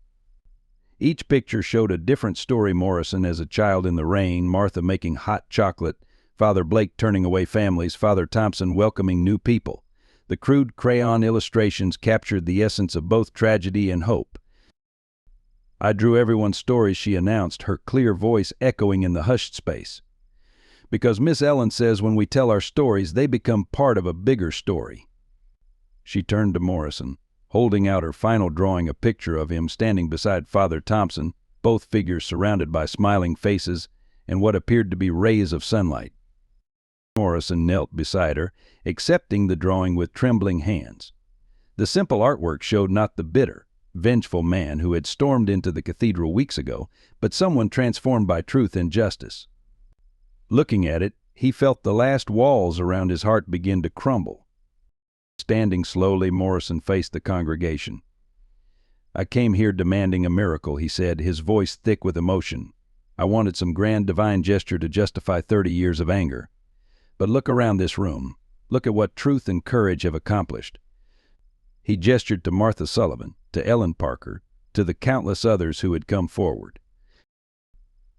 Each picture showed a different story: Morrison as a child in the rain, Martha making hot chocolate, Father Blake turning away families, Father Thompson welcoming new people. The crude crayon illustrations captured the essence of both tragedy and hope. "I drew everyone's stories," she announced, her clear voice echoing in the hushed space. "Because Miss Ellen says when we tell our stories, they become part of a bigger story." She turned to Morrison, holding out her final drawing, a picture of him standing beside Father Thompson, both figures surrounded by smiling faces and what appeared to be rays of sunlight. Morrison knelt beside her, accepting the drawing with trembling hands. The simple artwork showed not the bitter, vengeful man who had stormed into the cathedral weeks ago, but someone transformed by truth and justice. Looking at it, he felt the last walls around his heart begin to crumble. Standing slowly, Morrison faced the congregation. "I came here demanding a miracle," he said, his voice thick with emotion. "I wanted some grand divine gesture to justify 30 years of anger. But look around this room. Look at what truth and courage have accomplished." He gestured to Martha Sullivan, to Ellen Parker, to the countless others who had come forward.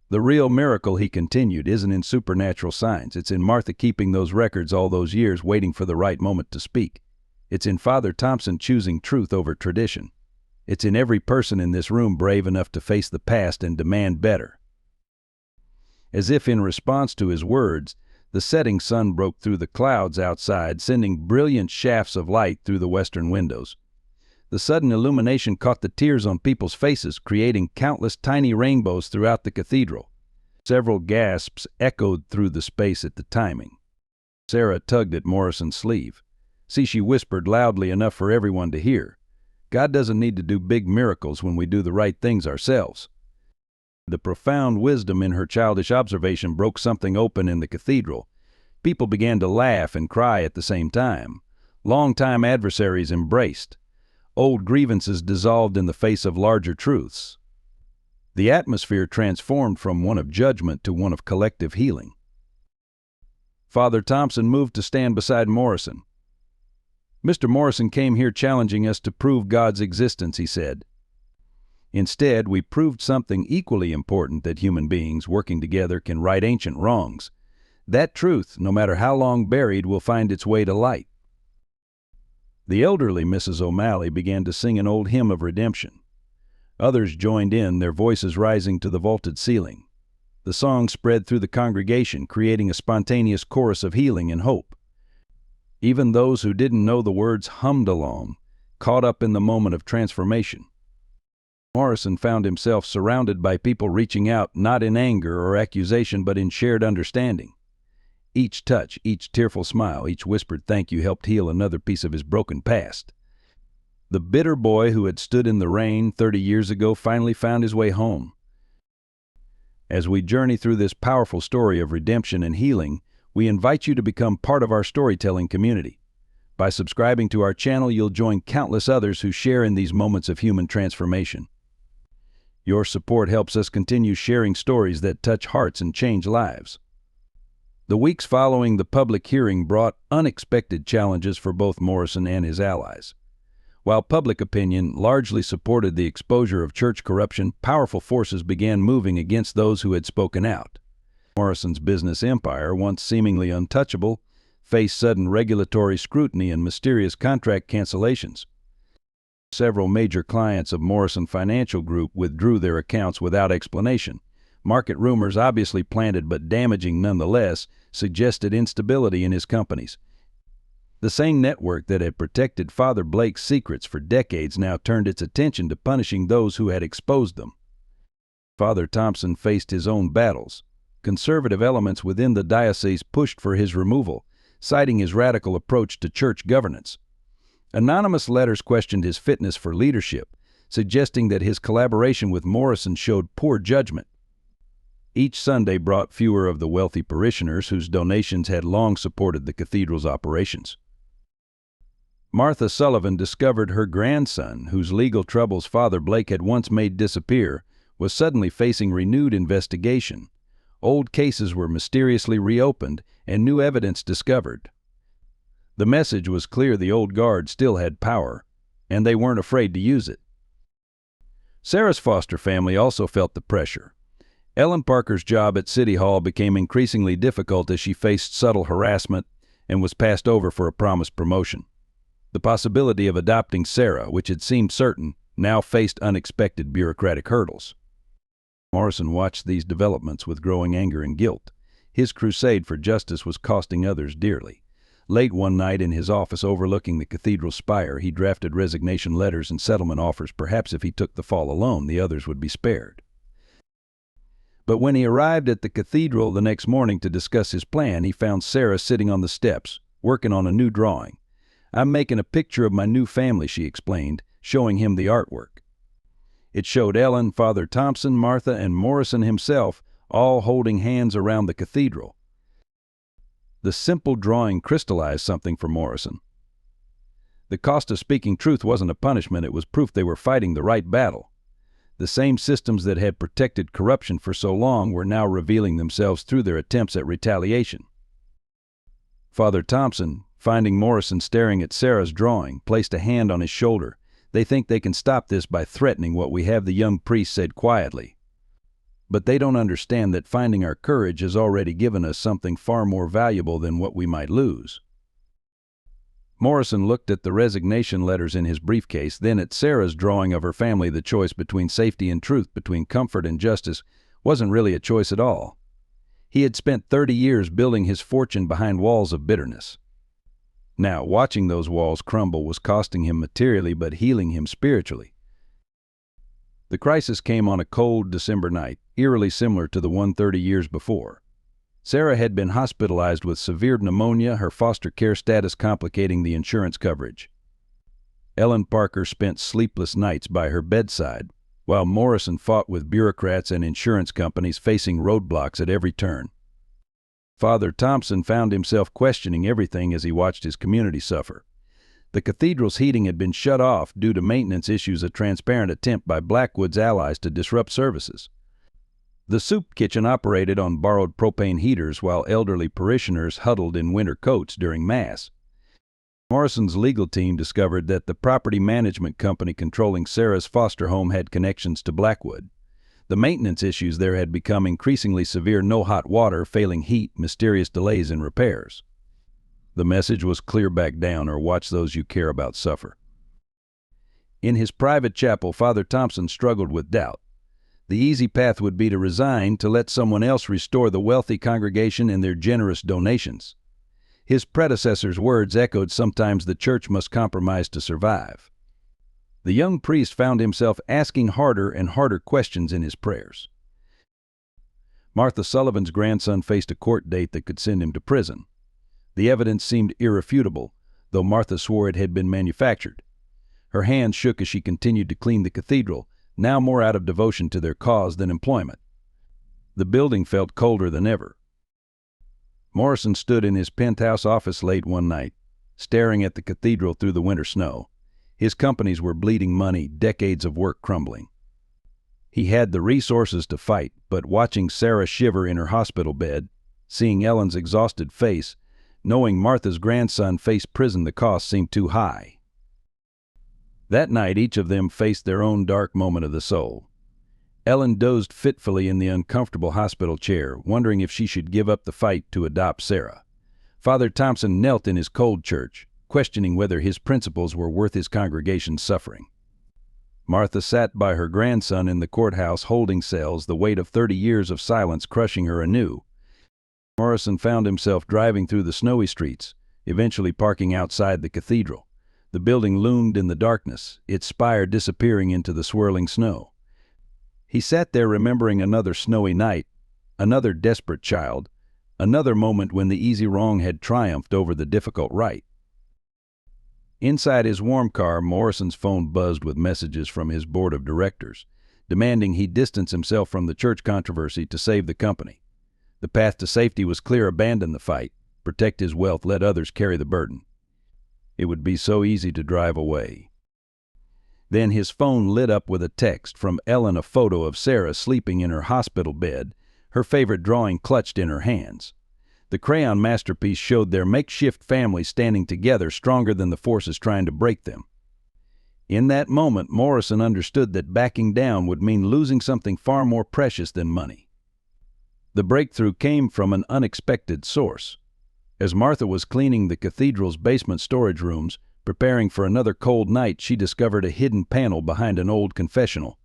"The real miracle," he continued, "isn't in supernatural signs. It's in Martha keeping those records all those years, waiting for the right moment to speak. It's in Father Thompson choosing truth over tradition. It's in every person in this room brave enough to face the past and demand better." As if in response to his words, the setting sun broke through the clouds outside, sending brilliant shafts of light through the western windows. The sudden illumination caught the tears on people's faces, creating countless tiny rainbows throughout the cathedral. Several gasps echoed through the space at the timing. Sarah tugged at Morrison's sleeve. "See," she whispered loudly enough for everyone to hear, "God doesn't need to do big miracles when we do the right things ourselves." The profound wisdom in her childish observation broke something open in the cathedral. People began to laugh and cry at the same time. Longtime adversaries embraced. Old grievances dissolved in the face of larger truths. The atmosphere transformed from one of judgment to one of collective healing. Father Thompson moved to stand beside Morrison. "Mr. Morrison came here challenging us to prove God's existence," he said. Instead, we proved something equally important, that human beings working together can right ancient wrongs. That truth, no matter how long buried, will find its way to light. The elderly Mrs. O'Malley began to sing an old hymn of redemption. Others joined in, their voices rising to the vaulted ceiling. The song spread through the congregation, creating a spontaneous chorus of healing and hope. Even those who didn't know the words hummed along, caught up in the moment of transformation. Morrison found himself surrounded by people reaching out, not in anger or accusation, but in shared understanding. Each touch, each tearful smile, each whispered thank you helped heal another piece of his broken past. The bitter boy who had stood in the rain 30 years ago finally found his way home. As we journey through this powerful story of redemption and healing, we invite you to become part of our storytelling community. By subscribing to our channel, you'll join countless others who share in these moments of human transformation. Your support helps us continue sharing stories that touch hearts and change lives. The weeks following the public hearing brought unexpected challenges for both Morrison and his allies. While public opinion largely supported the exposure of church corruption, powerful forces began moving against those who had spoken out. Morrison's business empire, once seemingly untouchable, faced sudden regulatory scrutiny and mysterious contract cancellations. Several major clients of Morrison Financial Group withdrew their accounts without explanation. Market rumors, obviously planted but damaging nonetheless, suggested instability in his companies. The same network that had protected Father Blake's secrets for decades now turned its attention to punishing those who had exposed them. Father Thompson faced his own battles. Conservative elements within the diocese pushed for his removal, citing his radical approach to church governance. Anonymous letters questioned his fitness for leadership, suggesting that his collaboration with Morrison showed poor judgment. Each Sunday brought fewer of the wealthy parishioners whose donations had long supported the cathedral's operations. Martha Sullivan discovered her grandson, whose legal troubles Father Blake had once made disappear, was suddenly facing renewed investigation. Old cases were mysteriously reopened and new evidence discovered. The message was clear: the old guard still had power, and they weren't afraid to use it. Sarah's foster family also felt the pressure. Ellen Parker's job at City Hall became increasingly difficult as she faced subtle harassment and was passed over for a promised promotion. The possibility of adopting Sarah, which had seemed certain, now faced unexpected bureaucratic hurdles. Morrison watched these developments with growing anger and guilt. His crusade for justice was costing others dearly. Late one night in his office overlooking the cathedral spire, he drafted resignation letters and settlement offers. Perhaps if he took the fall alone, the others would be spared. But when he arrived at the cathedral the next morning to discuss his plan, he found Sarah sitting on the steps, working on a new drawing. "I'm making a picture of my new family," she explained, showing him the artwork. It showed Ellen, Father Thompson, Martha, and Morrison himself, all holding hands around the cathedral. The simple drawing crystallized something for Morrison. The cost of speaking truth wasn't a punishment, it was proof they were fighting the right battle. The same systems that had protected corruption for so long were now revealing themselves through their attempts at retaliation. Father Thompson, finding Morrison staring at Sarah's drawing, placed a hand on his shoulder. "They think they can stop this by threatening what we have," the young priest said quietly. "But they don't understand that finding our courage has already given us something far more valuable than what we might lose." Morrison looked at the resignation letters in his briefcase, then at Sarah's drawing of her family. The choice between safety and truth, between comfort and justice, wasn't really a choice at all. He had spent 30 years building his fortune behind walls of bitterness. Now, watching those walls crumble was costing him materially but healing him spiritually. The crisis came on a cold December night, eerily similar to the one 30 years before. Sarah had been hospitalized with severe pneumonia, her foster care status complicating the insurance coverage. Ellen Parker spent sleepless nights by her bedside, while Morrison fought with bureaucrats and insurance companies, facing roadblocks at every turn. Father Thompson found himself questioning everything as he watched his community suffer. The cathedral's heating had been shut off due to maintenance issues, a transparent attempt by Blackwood's allies to disrupt services. The soup kitchen operated on borrowed propane heaters while elderly parishioners huddled in winter coats during Mass. Morrison's legal team discovered that the property management company controlling Sarah's foster home had connections to Blackwood. The maintenance issues there had become increasingly severe: no hot water, failing heat, mysterious delays in repairs. The message was clear: back down or watch those you care about suffer. In his private chapel, Father Thompson struggled with doubt. The easy path would be to resign, to let someone else restore the wealthy congregation and their generous donations. His predecessor's words echoed: sometimes the church must compromise to survive. The young priest found himself asking harder and harder questions in his prayers. Martha Sullivan's grandson faced a court date that could send him to prison. The evidence seemed irrefutable, though Martha swore it had been manufactured. Her hands shook as she continued to clean the cathedral, now more out of devotion to their cause than employment. The building felt colder than ever. Morrison stood in his penthouse office late one night, staring at the cathedral through the winter snow. His companies were bleeding money, decades of work crumbling. He had the resources to fight, but watching Sarah shiver in her hospital bed, seeing Ellen's exhausted face, knowing Martha's grandson faced prison, the cost seemed too high. That night, each of them faced their own dark moment of the soul. Ellen dozed fitfully in the uncomfortable hospital chair, wondering if she should give up the fight to adopt Sarah. Father Thompson knelt in his cold church, questioning whether his principles were worth his congregation's suffering. Martha sat by her grandson in the courthouse holding cells, the weight of 30 years of silence crushing her anew. Morrison found himself driving through the snowy streets, eventually parking outside the cathedral. The building loomed in the darkness, its spire disappearing into the swirling snow. He sat there remembering another snowy night, another desperate child, another moment when the easy wrong had triumphed over the difficult right. Inside his warm car, Morrison's phone buzzed with messages from his board of directors, demanding he distance himself from the church controversy to save the company. The path to safety was clear: abandon the fight, protect his wealth, let others carry the burden. It would be so easy to drive away. Then his phone lit up with a text from Ellen, a photo of Sarah sleeping in her hospital bed, her favorite drawing clutched in her hands. The crayon masterpiece showed their makeshift family standing together, stronger than the forces trying to break them. In that moment, Morrison understood that backing down would mean losing something far more precious than money. The breakthrough came from an unexpected source. As Martha was cleaning the cathedral's basement storage rooms, preparing for another cold night, she discovered a hidden panel behind an old confessional.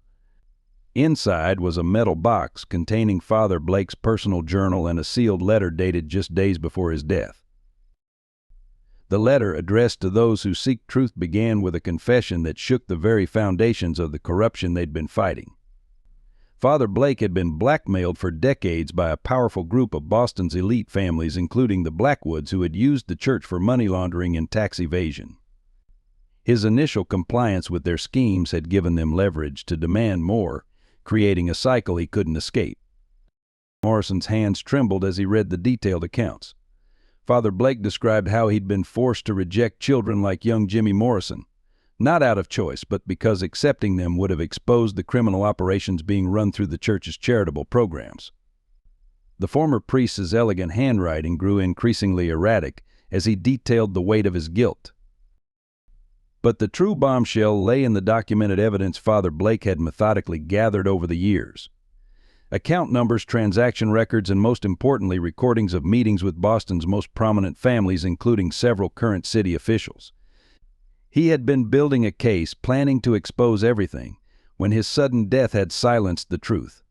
Inside was a metal box containing Father Blake's personal journal and a sealed letter dated just days before his death. The letter, addressed to those who seek truth, began with a confession that shook the very foundations of the corruption they'd been fighting. Father Blake had been blackmailed for decades by a powerful group of Boston's elite families, including the Blackwoods, who had used the church for money laundering and tax evasion. His initial compliance with their schemes had given them leverage to demand more, creating a cycle he couldn't escape. Morrison's hands trembled as he read the detailed accounts. Father Blake described how he'd been forced to reject children like young Jimmy Morrison, not out of choice, but because accepting them would have exposed the criminal operations being run through the church's charitable programs. The former priest's elegant handwriting grew increasingly erratic as he detailed the weight of his guilt. But the true bombshell lay in the documented evidence Father Blake had methodically gathered over the years. Account numbers, transaction records, and most importantly, recordings of meetings with Boston's most prominent families, including several current city officials. He had been building a case, planning to expose everything, when his sudden death had silenced the truth.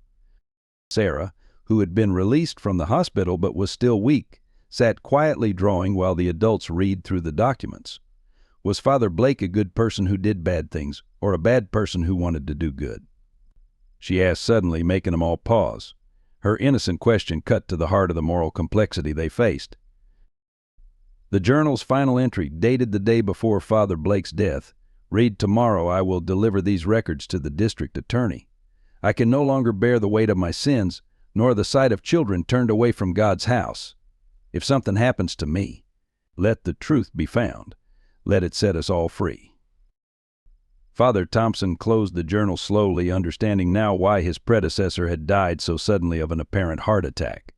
Sarah, who had been released from the hospital but was still weak, sat quietly drawing while the adults read through the documents. Was Father Blake a good person who did bad things, or a bad person who wanted to do good? She asked suddenly, making them all pause. Her innocent question cut to the heart of the moral complexity they faced. The journal's final entry, dated the day before Father Blake's death, read, "Tomorrow I will deliver these records to the district attorney. I can no longer bear the weight of my sins, nor the sight of children turned away from God's house. If something happens to me, let the truth be found. Let it set us all free." Father Thompson closed the journal slowly, understanding now why his predecessor had died so suddenly of an apparent heart attack.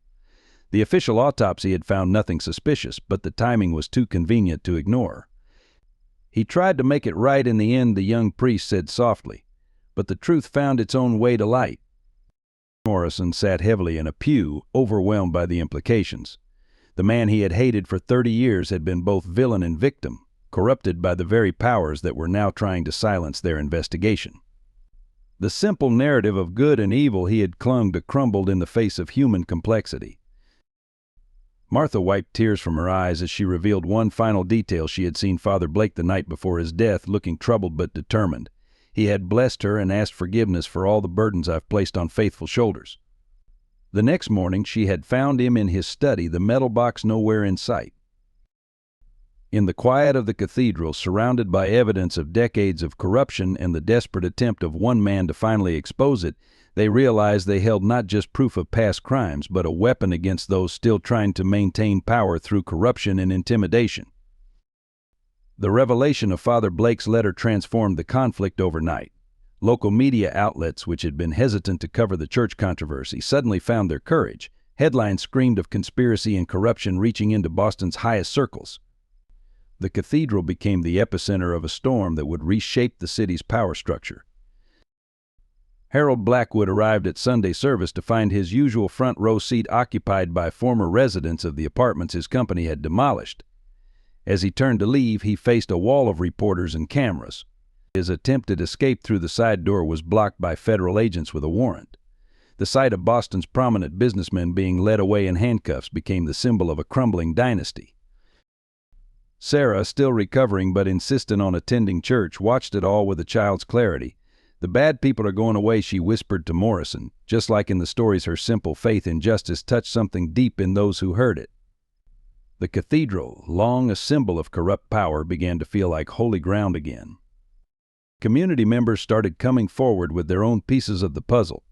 The official autopsy had found nothing suspicious, but the timing was too convenient to ignore. He tried to make it right in the end, the young priest said softly, but the truth found its own way to light. Morrison sat heavily in a pew, overwhelmed by the implications. The man he had hated for 30 years had been both villain and victim, corrupted by the very powers that were now trying to silence their investigation. The simple narrative of good and evil he had clung to crumbled in the face of human complexity. Martha wiped tears from her eyes as she revealed one final detail. She had seen Father Blake the night before his death, looking troubled but determined. He had blessed her and asked forgiveness for all the burdens I've placed on faithful shoulders. The next morning she had found him in his study, the metal box nowhere in sight. In the quiet of the cathedral, surrounded by evidence of decades of corruption and the desperate attempt of one man to finally expose it, they realized they held not just proof of past crimes, but a weapon against those still trying to maintain power through corruption and intimidation. The revelation of Father Blake's letter transformed the conflict overnight. Local media outlets, which had been hesitant to cover the church controversy, suddenly found their courage. Headlines screamed of conspiracy and corruption reaching into Boston's highest circles. The cathedral became the epicenter of a storm that would reshape the city's power structure. Harold Blackwood arrived at Sunday service to find his usual front row seat occupied by former residents of the apartments his company had demolished. As he turned to leave, he faced a wall of reporters and cameras. His attempted escape through the side door was blocked by federal agents with a warrant. The sight of Boston's prominent businessmen being led away in handcuffs became the symbol of a crumbling dynasty. Sarah, still recovering but insistent on attending church, watched it all with a child's clarity. "The bad people are going away," she whispered to Morrison. Just like in the stories, her simple faith in justice touched something deep in those who heard it. The cathedral, long a symbol of corrupt power, began to feel like holy ground again. Community members started coming forward with their own pieces of the puzzle.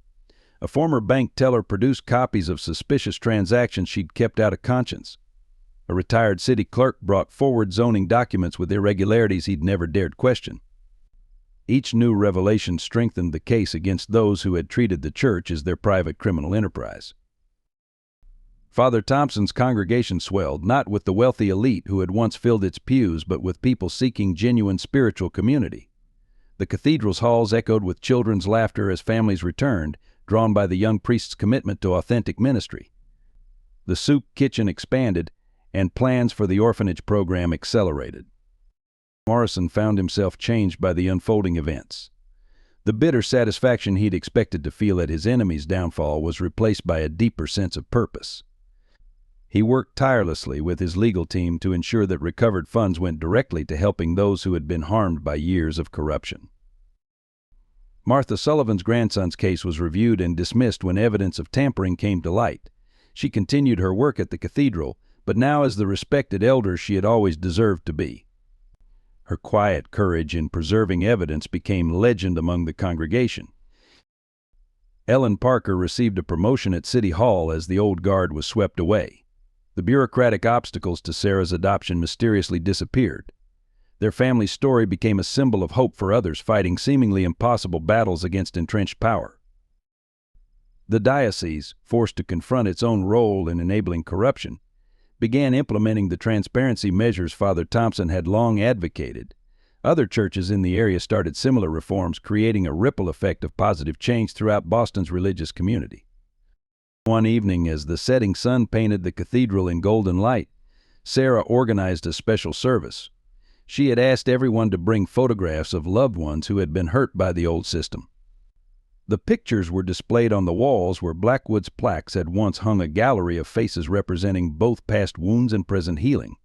A former bank teller produced copies of suspicious transactions she'd kept out of conscience. A retired city clerk brought forward zoning documents with irregularities he'd never dared question. Each new revelation strengthened the case against those who had treated the church as their private criminal enterprise. Father Thompson's congregation swelled, not with the wealthy elite who had once filled its pews, but with people seeking genuine spiritual community. The cathedral's halls echoed with children's laughter as families returned, drawn by the young priest's commitment to authentic ministry. The soup kitchen expanded, and plans for the orphanage program accelerated. Morrison found himself changed by the unfolding events. The bitter satisfaction he'd expected to feel at his enemy's downfall was replaced by a deeper sense of purpose. He worked tirelessly with his legal team to ensure that recovered funds went directly to helping those who had been harmed by years of corruption. Martha Sullivan's grandson's case was reviewed and dismissed when evidence of tampering came to light. She continued her work at the cathedral, but now as the respected elder she had always deserved to be. Her quiet courage in preserving evidence became legend among the congregation. Ellen Parker received a promotion at City Hall as the old guard was swept away. The bureaucratic obstacles to Sarah's adoption mysteriously disappeared. Their family's story became a symbol of hope for others fighting seemingly impossible battles against entrenched power. The diocese, forced to confront its own role in enabling corruption, began implementing the transparency measures Father Thompson had long advocated. Other churches in the area started similar reforms, creating a ripple effect of positive change throughout Boston's religious community. One evening, as the setting sun painted the cathedral in golden light, Sarah organized a special service. She had asked everyone to bring photographs of loved ones who had been hurt by the old system. The pictures were displayed on the walls where Blackwood's plaques had once hung, a gallery of faces representing both past wounds and present healing.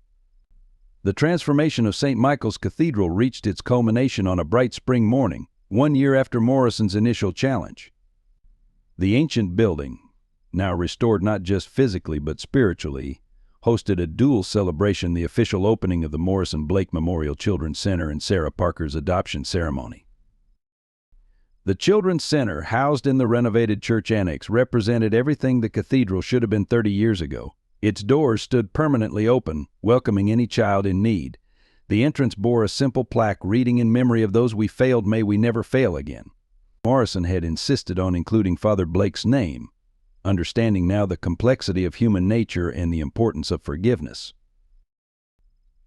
The transformation of St. Michael's Cathedral reached its culmination on a bright spring morning, 1 year after Morrison's initial challenge. The ancient building, now restored not just physically but spiritually, hosted a dual celebration: the official opening of the Morrison Blake Memorial Children's Center and Sarah Parker's adoption ceremony. The Children's Center, housed in the renovated church annex, represented everything the cathedral should have been 30 years ago. Its doors stood permanently open, welcoming any child in need. The entrance bore a simple plaque reading, "In memory of those we failed, may we never fail again." Morrison had insisted on including Father Blake's name, understanding now the complexity of human nature and the importance of forgiveness.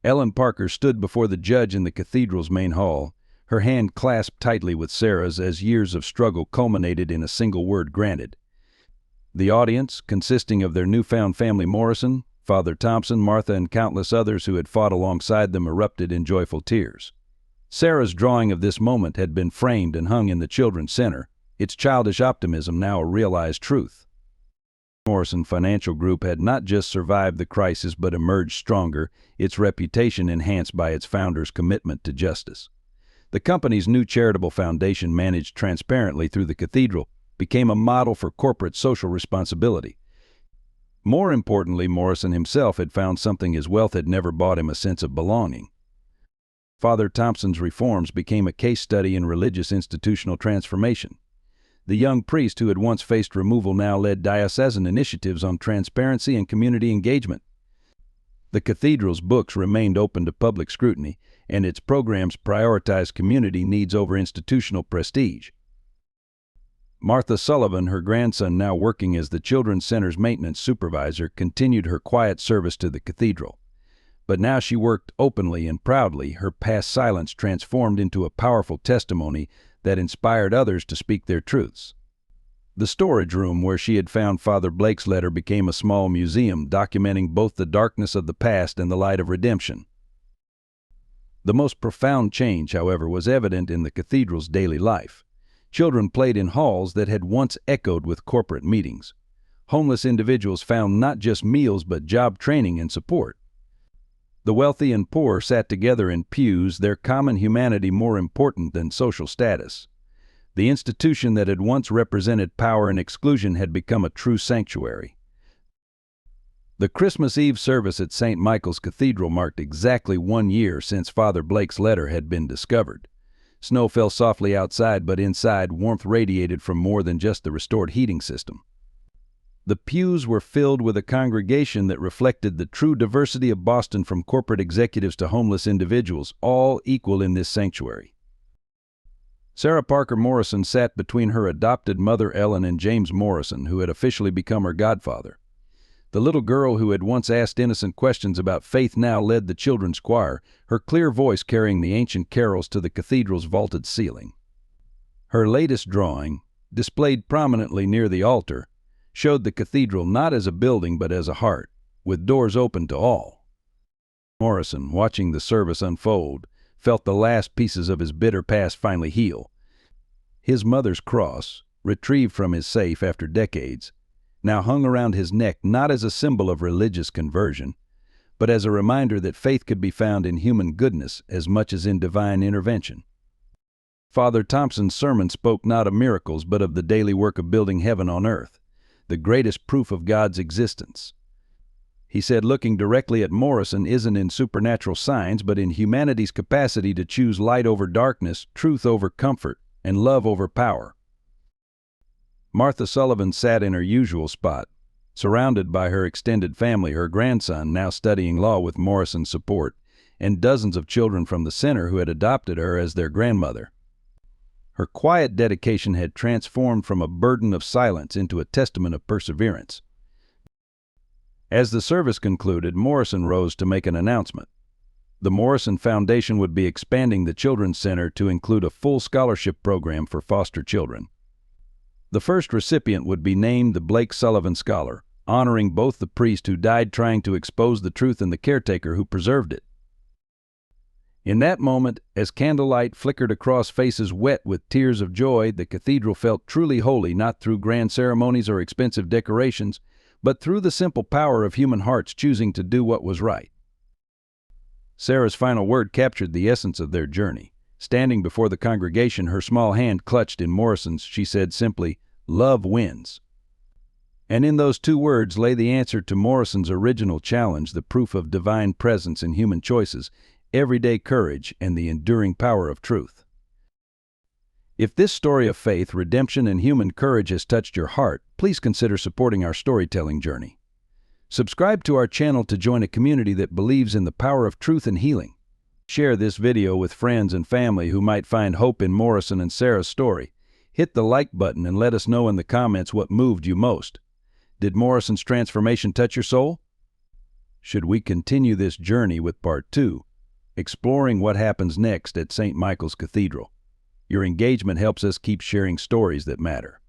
Ellen Parker stood before the judge in the cathedral's main hall, her hand clasped tightly with Sarah's as years of struggle culminated in a single word granted. The audience, consisting of their newfound family Morrison, Father Thompson, Martha, and countless others who had fought alongside them, erupted in joyful tears. Sarah's drawing of this moment had been framed and hung in the children's center, its childish optimism now a realized truth. Morrison Financial Group had not just survived the crisis but emerged stronger, its reputation enhanced by its founder's commitment to justice. The company's new charitable foundation, managed transparently through the cathedral, became a model for corporate social responsibility. More importantly, Morrison himself had found something his wealth had never bought him: a sense of belonging. Father Thompson's reforms became a case study in religious institutional transformation. The young priest who had once faced removal now led diocesan initiatives on transparency and community engagement. The cathedral's books remained open to public scrutiny, and its programs prioritized community needs over institutional prestige. Martha Sullivan, her grandson now working as the Children's Center's maintenance supervisor, continued her quiet service to the cathedral. But now she worked openly and proudly, her past silence transformed into a powerful testimony that inspired others to speak their truths. The storage room where she had found Father Blake's letter became a small museum, documenting both the darkness of the past and the light of redemption. The most profound change, however, was evident in the cathedral's daily life. Children played in halls that had once echoed with corporate meetings. Homeless individuals found not just meals but job training and support. The wealthy and poor sat together in pews, their common humanity more important than social status. The institution that had once represented power and exclusion had become a true sanctuary. The Christmas Eve service at St. Michael's Cathedral marked exactly 1 year since Father Blake's letter had been discovered. Snow fell softly outside, but inside, warmth radiated from more than just the restored heating system. The pews were filled with a congregation that reflected the true diversity of Boston, from corporate executives to homeless individuals, all equal in this sanctuary. Sarah Parker Morrison sat between her adopted mother Ellen and James Morrison, who had officially become her godfather. The little girl who had once asked innocent questions about faith now led the children's choir, her clear voice carrying the ancient carols to the cathedral's vaulted ceiling. Her latest drawing, displayed prominently near the altar, showed the cathedral not as a building but as a heart, with doors open to all. Morrison, watching the service unfold, felt the last pieces of his bitter past finally heal. His mother's cross, retrieved from his safe after decades, now hung around his neck not as a symbol of religious conversion, but as a reminder that faith could be found in human goodness as much as in divine intervention. Father Thompson's sermon spoke not of miracles but of the daily work of building heaven on earth, the greatest proof of God's existence. He said looking directly at Morrison isn't in supernatural signs but in humanity's capacity to choose light over darkness, truth over comfort, and love over power. Martha Sullivan sat in her usual spot, surrounded by her extended family, her grandson now studying law with Morrison's support, and dozens of children from the center who had adopted her as their grandmother. Her quiet dedication had transformed from a burden of silence into a testament of perseverance. As the service concluded, Morrison rose to make an announcement. The Morrison Foundation would be expanding the Children's Center to include a full scholarship program for foster children. The first recipient would be named the Blake Sullivan Scholar, honoring both the priest who died trying to expose the truth and the caretaker who preserved it. In that moment, as candlelight flickered across faces wet with tears of joy, the cathedral felt truly holy, not through grand ceremonies or expensive decorations, but through the simple power of human hearts choosing to do what was right. Sarah's final word captured the essence of their journey. Standing before the congregation, her small hand clutched in Morrison's, she said simply, "Love wins." And in those 2 words lay the answer to Morrison's original challenge, the proof of divine presence in human choices, everyday courage, and the enduring power of truth. If this story of faith, redemption, and human courage has touched your heart, please consider supporting our storytelling journey. Subscribe to our channel to join a community that believes in the power of truth and healing. Share this video with friends and family who might find hope in Morrison and Sarah's story. Hit the like button and let us know in the comments what moved you most. Did Morrison's transformation touch your soul? should we continue this journey with Part 2, exploring what happens next at St. Michael's Cathedral. Your engagement helps us keep sharing stories that matter.